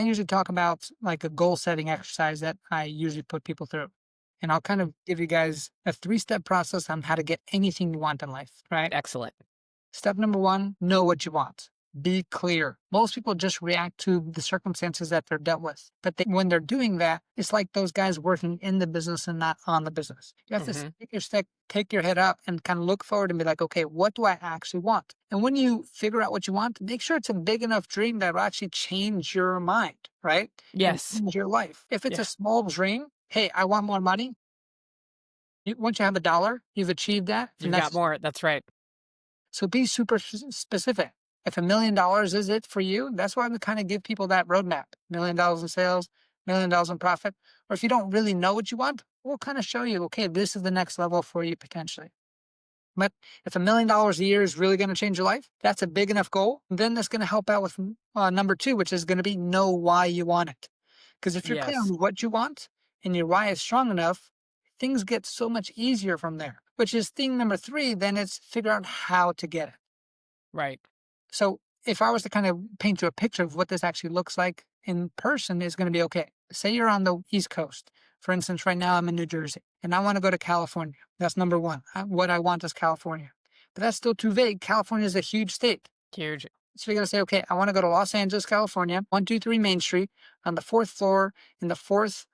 usually talk about like a goal setting exercise that I usually put people through. And I'll kind of give you guys a 3-step process on how to get anything you want in life, right? Excellent. Step number 1, know what you want. Be clear. Most people just react to the circumstances that they're dealt with. But when they're doing that, it's like those guys working in the business and not on the business. You have to Hmm. take your step, take your head up and kind of look forward and be like, okay, what do I actually want? And when you figure out what you want, make sure it's a big enough dream that will actually change your mind, right? And Yes. change your life. If it's Yeah. a small dream, hey, I want more money. Once you have a dollar, you've achieved that. And You've got that's more. That's right. so be super specific. If $1 million is it for you, that's why we kind of give people that roadmap. $1 million in sales, $1 million in profit. Or if you don't really know what you want, we'll kind of show you, okay, this is the next level for you potentially. But if $1 million a year is really going to change your life, that's a big enough goal. Then that's going to help out with number 2, which is going to be know why you want it. Because if you're clear Yes. on what you want and your why is strong enough, things get so much easier from there, which is thing number 3. Then it's figure out how to get it. Right. So if I was to kind of paint you a picture of what this actually looks like in person, is going to be okay. Say you're on the East Coast. For instance, right now I'm in New Jersey and I want to go to California. That's number 1. What I want is California. But that's still too vague. California is a huge state. Huge. So you're going to say, okay, I want to go to Los Angeles, California, 123 Main Street, on the 4th floor, in the fourth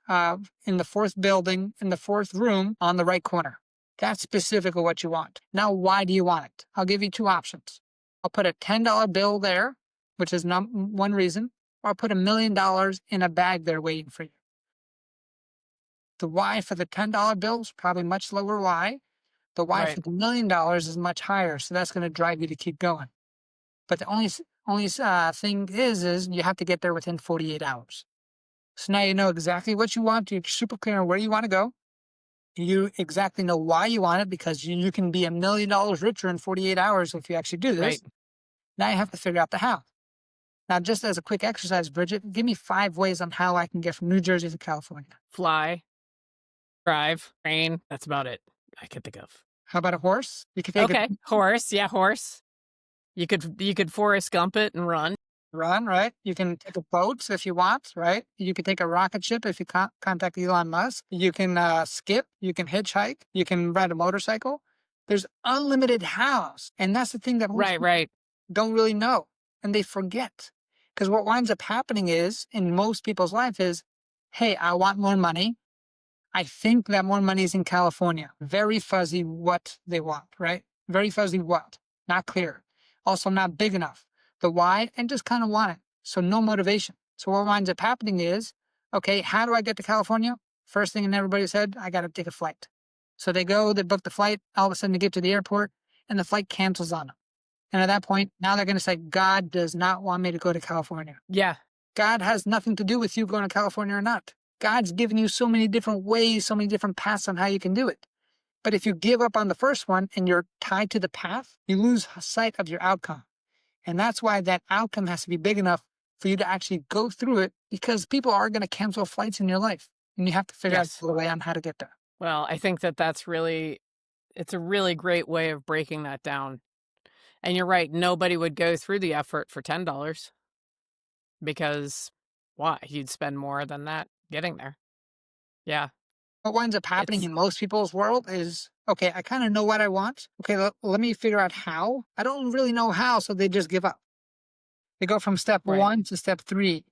building, in the 4th room, on the right corner. That's specific of what you want. Now, why do you want it? I'll give you 2 options. I'll put a $10 bill there, which is one reason, or I'll put $1 million in a bag there waiting for you. The why for the $10 bill is probably much lower why. The why Right. for the $1 million is much higher, so that's going to drive you to keep going. But the only thing is you have to get there within 48 hours. So now you know exactly what you want. You're super clear on where you want to go. You exactly know why you want it because you can be $1 million richer in 48 hours if you actually do Right. this. Now you have to figure out the how. Now, just as a quick exercise, Bridget, give me 5 ways on how I can get from New Jersey to California. Fly, drive, train. That's about it I can think of. How about a horse? You can take a Okay. Horse. Yeah. Horse. You could Forrest Gump it and run. run, right? You can take a boat if you want, right? You can take a rocket ship if you contact Elon Musk. You can skip. You can hitchhike. You can ride a motorcycle. There's unlimited hows. And that's the thing that most Right. people Right. don't really know. And they forget. Because what winds up happening is, in most people's life is, hey, I want more money. I think that more money is in California. Very fuzzy what they want, right? Very fuzzy what. Not clear. Also not big enough. The why, and just kind of want it. So no motivation. So what winds up happening is, okay, how do I get to California? First thing in everybody's head, I got to take a flight. So they go, they book the flight. All of a sudden they get to the airport and the flight cancels on them. And at that point, now they're going to say, God does not want me to go to California. Yeah. God has nothing to do with you going to California or not. God's given you so many different ways, so many different paths on how you can do it. But if you give up on the first one and you're tied to the path, you lose sight of your outcome. And that's why that outcome has to be big enough for you to actually go through it, because people are going to cancel flights in your life. And you have to figure out Yes. the way on how to get there. Well, I think it's a really great way of breaking that down. And you're right. Nobody would go through the effort for $10 because why? You'd spend more than that getting there. Yeah. What winds up happening It's in most people's world is, okay, I kind of know what I want. Okay, let me figure out how. I don't really know how, so they just give up. They go from step right. 1 to step 3.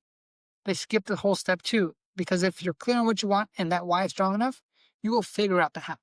They skip the whole step 2, because if you're clear on what you want and that why is strong enough, you will figure out the how.